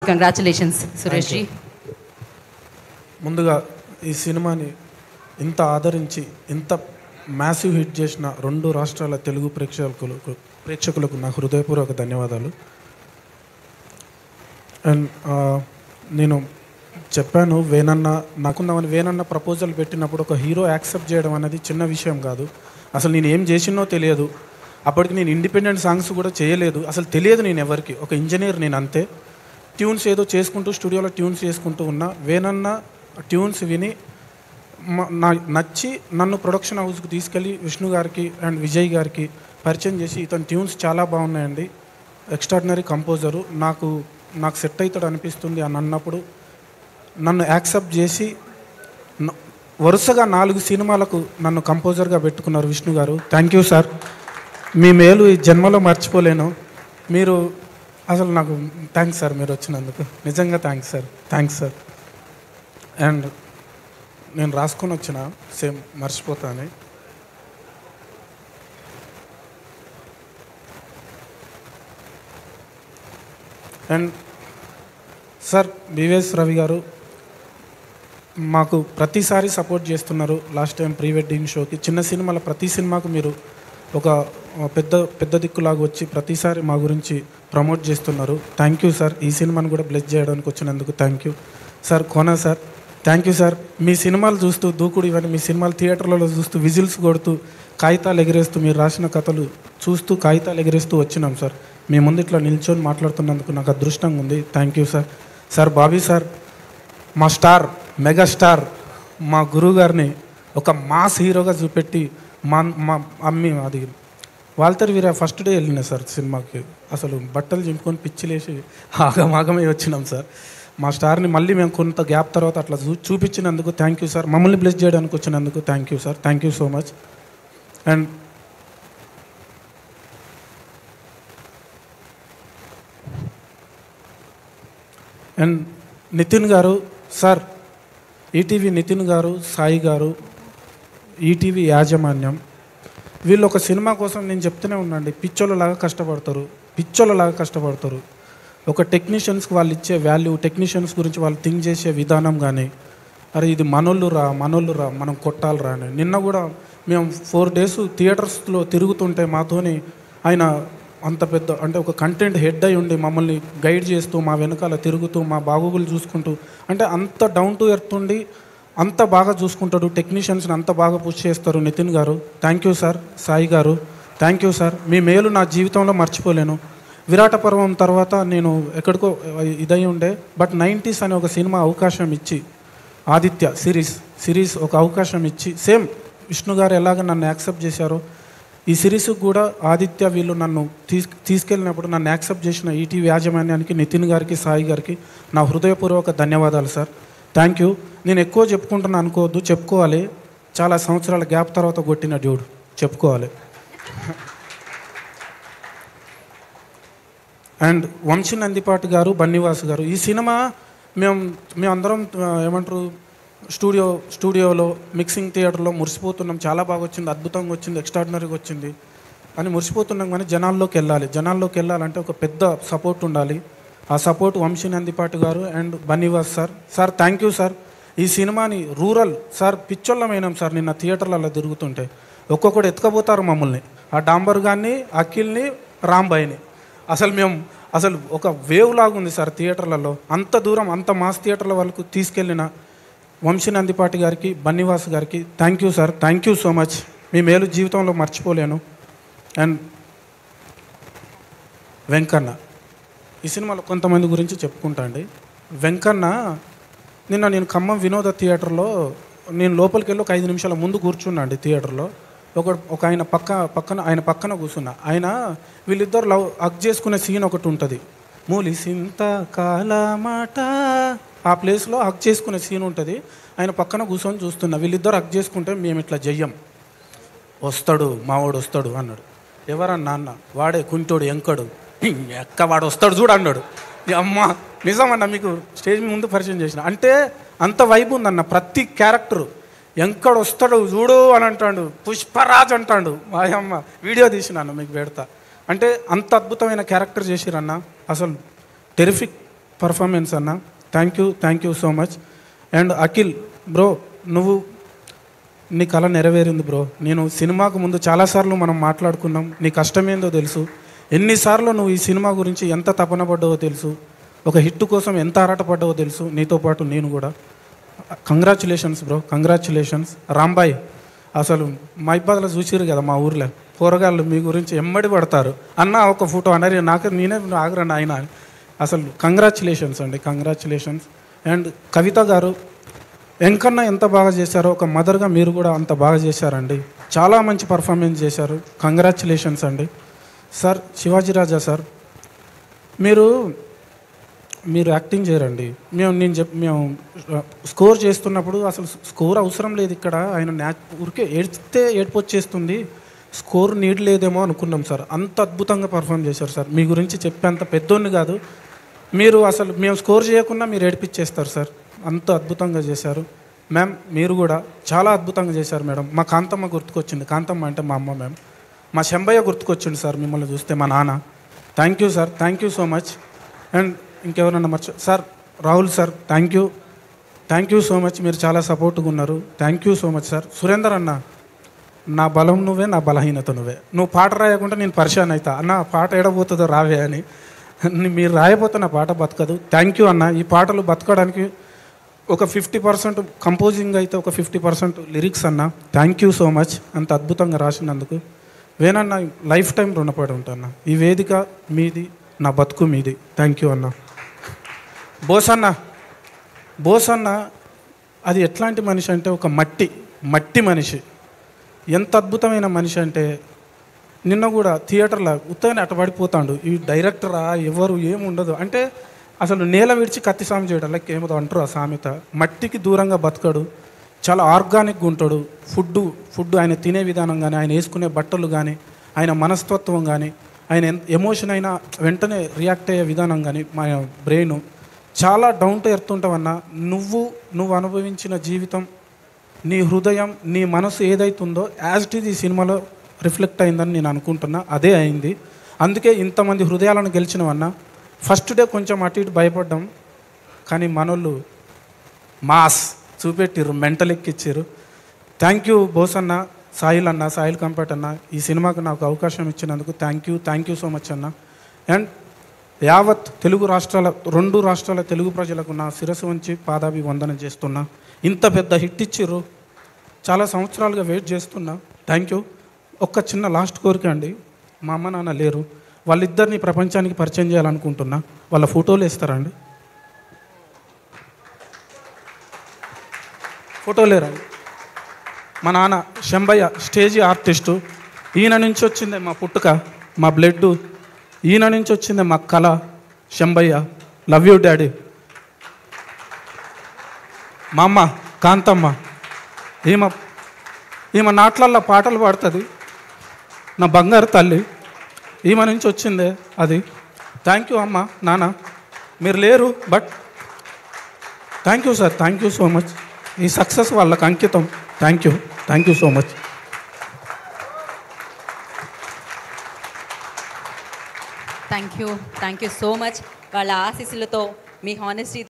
Congratulations Suresh G. ముందుగా ఈ సినిమాని ఇంత ఆదరించి ఇంత మ్యాసివ్ హిట్ చేసిన 2 రాష్ట్రాల తెలుగు ప్రేక్షకులకు నా హృదయపూర్వక ధన్యవాదాలు. అండ్ నేను చెప్పాను, వేనన్న ప్రపోజల్ పెట్టినప్పుడు ఒక హీరో యాక్సెప్ట్ చేయడం అనేది చిన్న విషయం కాదు. అసలు నేను ఏం చేసినో తెలియదు. అప్పటికి నేను ఇండిపెండెంట్ సాంగ్స్ కూడా చేయలేదు, అసలు తెలియదు నేను ఎవరికి. ఒక ఇంజనీర్ నేను అంతే. ట్యూన్స్ ఏదో చేసుకుంటూ స్టూడియోలో ట్యూన్స్ చేసుకుంటూ ఉన్నా. వేనన్న ట్యూన్స్ విని నచ్చి నన్ను ప్రొడక్షన్ హౌస్కి తీసుకెళ్ళి విష్ణు గారికి అండ్ విజయ్ గారికి పరిచయం చేసి, ఇతని ట్యూన్స్ చాలా బాగున్నాయండి, ఎక్స్ట్రాడినరీ కంపోజరు, నాకు సెట్ అవుతాడు అనిపిస్తుంది అని అన్నప్పుడు నన్ను యాక్సెప్ట్ చేసి వరుసగా 4 సినిమాలకు నన్ను కంపోజర్గా పెట్టుకున్నారు విష్ణు గారు. Thank you sir. మీ మేలు ఈ జన్మలో మర్చిపోలేను. మీరు అసలు నాకు థ్యాంక్స్ సార్, మీరు వచ్చినందుకు నిజంగా thanks sir. Thanks sir. And నేను రాసుకొని వచ్చిన సేమ్ మర్చిపోతాను. అండ్ సార్ బివిఎస్ రవి గారు మాకు ప్రతిసారి సపోర్ట్ చేస్తున్నారు. లాస్ట్ టైం ప్రీ వెడ్డింగ్ షోకి, చిన్న సినిమాల ప్రతి సినిమాకు మీరు ఒక పెద్ద దిక్కులాగా వచ్చి ప్రతిసారి మా గురించి ప్రమోట్ చేస్తున్నారు. Thank you sir. ఈ సినిమాను కూడా బ్లెస్ చేయడానికి వచ్చినందుకు thank you sir. Kona sir thank you sir. మీ సినిమాలు చూస్తూ దూకుడు ఇవన్నీ మీ సినిమాలు థియేటర్లలో చూస్తూ విజిల్స్ కొడుతూ కాగితాలు ఎగిరేస్తూ మీరు రాసిన కథలు చూస్తూ కాగితాలు ఎగిరేస్తూ వచ్చినాం సార్. మీ ముందు ఇట్లా నిల్చొని మాట్లాడుతున్నందుకు నాకు అదృష్టంగా ఉంది. Thank you sir. Sir Bobby sir, మా స్టార్, మెగా స్టార్, మా గురువు గారిని ఒక మాస్ హీరోగా చూపెట్టి మా అమ్మి అది వాల్టర్ వీర ఫస్ట్ డే వెళ్ళినా సార్ సినిమాకి. అసలు బట్టలు చింపుకొని పిచ్చిలేసి ఆగమాగమే వచ్చినాం సార్. మా స్టార్ని మళ్ళీ మేము కొంత గ్యాప్ తర్వాత అట్లా చూపించినందుకు థ్యాంక్ యూ సార్. మమ్మల్ని బ్లెస్ చేయడానికి వచ్చినందుకు thank you sir. Thank you so much. And Nitin garu sir, ETV Nitin గారు, సాయి గారు, ఈటీవీ యాజమాన్యం, వీళ్ళు ఒక సినిమా కోసం నేను చెప్తూనే ఉన్నాండి, పిచ్చోళ్ళలాగా కష్టపడతారు. ఒక టెక్నీషియన్స్కి వాళ్ళు ఇచ్చే వాల్యూ, టెక్నీషియన్స్ గురించి వాళ్ళు థింక్ చేసే విధానం కానీ, అరే ఇది మనోళ్ళు రా మనం కొట్టాలిరా అని. నిన్న కూడా మేము 4 days థియేటర్స్లో తిరుగుతుంటే మాతోని ఆయన అంత పెద్ద అంటే ఒక కంటెంట్ హెడ్ అయి ఉండి మమ్మల్ని గైడ్ చేస్తూ మా వెనకాల తిరుగుతూ మా బాగోగులు చూసుకుంటూ, అంటే అంత డౌన్ టు ఎర్త్ ఉండి అంత బాగా చూసుకుంటాడు. టెక్నీషియన్స్ని అంత బాగా పుష్ చేస్తారు నితిన్ గారు. Thank you sir. సాయి గారు థ్యాంక్ యూ సార్. మీ మేలు నా జీవితంలో మర్చిపోలేను. విరాట పర్వం తర్వాత నేను ఎక్కడికో ఇదై ఉండే, బట్ 90s అనే ఒక సినిమా అవకాశం ఇచ్చి, ఆదిత్య సిరీస్ ఒక అవకాశం ఇచ్చి, సేమ్ విష్ణు గారు ఎలాగ నన్ను యాక్సెప్ట్ చేశారో ఈ సిరీస్కి కూడా ఆదిత్య వీళ్ళు నన్ను తీసుకెళ్ళినప్పుడు నన్ను యాక్సెప్ట్ చేసిన ఈటీవీ యాజమాన్యానికి, నితిన్ గారికి, సాయి గారికి నా హృదయపూర్వక ధన్యవాదాలు సార్. Thank you. నేను ఎక్కువ చెప్పుకుంటున్నా అనుకోవద్దు, చెప్పుకోవాలి. చాలా సంవత్సరాల గ్యాప్ తర్వాత కొట్టిన డ్యూడ్, చెప్పుకోవాలి. అండ్ వంశీ నందిపాటి గారు, బన్నీవాసు గారు, ఈ సినిమా మేమందరం ఏమంటారు స్టూడియోలో మిక్సింగ్ థియేటర్లో మురిసిపోతున్నాం. చాలా బాగా వచ్చింది, అద్భుతంగా వచ్చింది, ఎక్స్ట్రాడినరీగా వచ్చింది అని మురిసిపోతున్నాం. కానీ జనాల్లోకి వెళ్ళాలంటే ఒక పెద్ద సపోర్ట్ ఉండాలి. ఆ సపోర్ట్ వంశీ నందిపాటి గారు and Bunny Vas sir thank you sir. ఈ సినిమాని రూరల్ సార్ పిచ్చోళ్ళమైనాం సార్. నిన్న థియేటర్లలో తిరుగుతుంటే ఒక్కొక్కడు ఎత్తుకపోతారు మమ్మల్ని, ఆ డాంబర్ గాన్ని, అఖిల్ని, రాంబాయిని. అసలు ఒక వేవ్ లాగా ఉంది సార్ థియేటర్లలో. అంత దూరం అంత మాస్ థియేటర్ల వాళ్ళకు తీసుకెళ్ళిన వంశీ నందిపాటి గారికి, బన్నీవాస్ గారికి thank you sir. Thank you so much. మీ మేలు జీవితంలో మర్చిపోలేను. అండ్ వెంకన్న, ఈ సినిమాలో కొంతమంది గురించి చెప్పుకుంటా అండి. వెంకన్న నిన్న నేను ఖమ్మం వినోద థియేటర్లో నేను లోపలికి వెళ్ళి ఒక 5 నిమిషాల ముందు కూర్చున్నా అండి థియేటర్లో. ఒక ఆయన పక్కన కూర్చున్నా. ఆయన వీళ్ళిద్దరు హగ్ చేసుకునే సీన్ ఒకటి ఉంటుంది, మూలిసింత కాలమాట, ఆ ప్లేస్లో హగ్ చేసుకునే సీన్ ఉంటుంది. ఆయన పక్కన కూర్చొని చూస్తున్నా. వీళ్ళిద్దరు హగ్ చేసుకుంటే మేము ఇట్లా చెయ్యం, వస్తాడు మావాడు వస్తాడు అన్నాడు. ఎవరన్నా అన్న, వాడే కుంటోడు ఎంకడు ఎక్క వాడు వస్తాడు చూడు అన్నాడు. అమ్మ నిజమన్న, మీకు స్టేజ్ ముందు పరిచయం చేసిన అంటే అంత వైబ్ ఉందన్న. ప్రతి క్యారెక్టరు ఎంకడు వస్తాడు చూడు అని అంటాడు, పుష్పరాజ్ అంటాడు. వాయమ్మ వీడియో తీసినాను మీకు పెడతా. అంటే అంత అద్భుతమైన క్యారెక్టర్ చేసిరన్న. అసలు పర్ఫార్మెన్స్ అన్న. Thank you so much. And Akhil bro, నువ్వు నీ కళ నెరవేరింది బ్రో. నేను సినిమాకు ముందు చాలాసార్లు మనం మాట్లాడుకున్నాం. నీ కష్టమేందో తెలుసు. ఎన్నిసార్లు నువ్వు ఈ సినిమా గురించి ఎంత తపన పడ్డావో తెలుసు. ఒక హిట్ కోసం ఎంత ఆరాటపడ్డావో తెలుసు. నీతో పాటు నేను కూడా. Congratulations bro, congratulations. రాంబాయ్, అసలు మైబాద్లో చూసిరు కదా మా ఊర్లో కూరగాయలు మీ గురించి ఎమ్మడి పడతారు. అన్న ఒక ఫోటో అన్నారు, నేనే ఆగరన్న ఆయన. అసలు కంగ్రాచులేషన్స్ అండి, కంగ్రాచులేషన్స్. అండ్ కవిత గారు, వెంకన్న ఎంత బాగా చేశారో ఒక మదర్గా మీరు కూడా అంత బాగా చేశారండి. చాలా మంచి పర్ఫార్మెన్స్ చేశారు. కంగ్రాచులేషన్స్ అండి. సార్ శివాజీరాజా సార్, మీరు యాక్టింగ్ చేయరండి. మేము స్కోర్ చేస్తున్నప్పుడు అసలు స్కోర్ అవసరం లేదు ఇక్కడ. ఆయన ఊరికే ఏడిస్తే ఏడ్పొచ్చేస్తుంది, స్కోర్ నీడ్ లేదేమో అనుకున్నాం సార్. అంత అద్భుతంగా పర్ఫామ్ చేశారు సార్. మీ గురించి చెప్పేంత పెద్దోన్ని కాదు మీరు. అసలు మేము స్కోర్ చేయకుండా మీరు ఏడిపించేస్తారు సార్. అంత అద్భుతంగా చేశారు. మ్యామ్ మీరు కూడా చాలా అద్భుతంగా చేశారు మేడం. మా కాంతమ్మ గుర్తుకొచ్చింది. కాంతమ్మ అంటే మా అమ్మ మ్యామ్. మా శంబయ్య గుర్తుకొచ్చింది సార్ మిమ్మల్ని చూస్తే, మా నాన్న. Thank you sir, thank you so much. And ఇంకెవరన్నా sir Rahul sir, thank you so much. మీరు చాలా సపోర్ట్గా ఉన్నారు. Thank you so much sir. Surender అన్న, నా బలం నువ్వే, నా బలహీనత నువ్వే. నువ్వు పాట రాయకుండా నేను పరిశాన్ అవుతా. అన్న పాట ఏడబోతుందో రావే అని. మీరు రాయబోతే నా పాట బతకదు. థ్యాంక్ యూ అన్న. ఈ పాటలు బతకడానికి ఒక 50% కంపోజింగ్ అయితే ఒక 50% లిరిక్స్ అన్న. థ్యాంక్ యూ సో మచ్ అంత అద్భుతంగా రాసినందుకు. వేనన్న లైఫ్ టైం రుణపడి ఉంటాను. ఈ వేదిక మీది, నా బతుకు మీది. థ్యాంక్ యూ అన్న. బోసన్న అది ఎట్లాంటి మనిషి అంటే ఒక మట్టి మనిషి. ఎంత అద్భుతమైన మనిషి అంటే నిన్న కూడా థియేటర్లో ఉత్తగానే అటపడిపోతాడు. ఈ డైరెక్టరా ఎవరు ఏముండదు అంటే అసలు నేల విడిచి కత్తి సాము చేయడం లైక్ ఏమో అంటారు ఆ సామెత. మట్టికి దూరంగా బతకడు, చాలా ఆర్గానిక్గా ఉంటాడు. ఫుడ్ ఆయన తినే విధానం కానీ, ఆయన వేసుకునే బట్టలు కానీ, ఆయన మనస్తత్వం కానీ, ఆయన ఎమోషన్ అయినా వెంటనే రియాక్ట్ అయ్యే విధానం కానీ, మా బ్రెయిన్ చాలా డౌన్ టు ఎర్త్ ఉంటావన్నా. నువ్వు అనుభవించిన జీవితం, నీ హృదయం, నీ మనసు ఏదైతుందో యాజ్ ఇట్ ఈజ్ ఈ సినిమాలో రిఫ్లెక్ట్ అయిందని నేను అనుకుంటున్నా. అదే అయింది. అందుకే ఇంతమంది హృదయాలను గెలిచినవన్నా. ఫస్ట్ డే కొంచెం అటు ఇటు భయపడ్డాం, కానీ మనోళ్ళు మాస్ చూపెట్టిర్రు, మెంటల్ ఎక్కిచ్చారు. థ్యాంక్ యూ బోసన్న, సాయిల్ కంపేట్ అన్న. ఈ సినిమాకు నాకు అవకాశం ఇచ్చినందుకు థ్యాంక్ యూ సో మచ్ అన్న. అండ్ యావత్ తెలుగు రాష్ట్రాల 2 రాష్ట్రాల తెలుగు ప్రజలకు నా శిరస్సు వంచి పాదాభివందనం చేస్తున్నా. ఇంత పెద్ద హిట్ ఇచ్చిర్రు, చాలా సంవత్సరాలుగా వెయిట్ చేస్తున్నా. Thank you. ఒక్క చిన్న లాస్ట్ కోరిక అండి. మా అమ్మ నాన్న లేరు, వాళ్ళిద్దరిని ప్రపంచానికి పరిచయం చేయాలనుకుంటున్నా. వాళ్ళ ఫోటోలు వేస్తారా అండి? ఫోటో లేరండి. మా నాన్న శంబయ్య స్టేజీ ఆర్టిస్టు. ఈయన నుంచి వచ్చిందే మా పుట్టుక, మా బ్లడ్. ఈయన నుంచి వచ్చిందే మా కళ. Shambaiah, love you daddy. మా అమ్మ కాంతమ్మ, ఈమె నాట్లల్లో పాటలు పాడుతుంది, నా బంగారు తల్లి. ఈమె నుంచి వచ్చిందే అది. థ్యాంక్ యూ అమ్మ నాన్న, మీరు లేరు but thank you sir, thank you so much. ఈ సక్సెస్ వాళ్ళకి అంకితం. Thank you so much. Thank you so much. వాళ్ళ ఆశీస్సులతో, మీ హానెస్టీ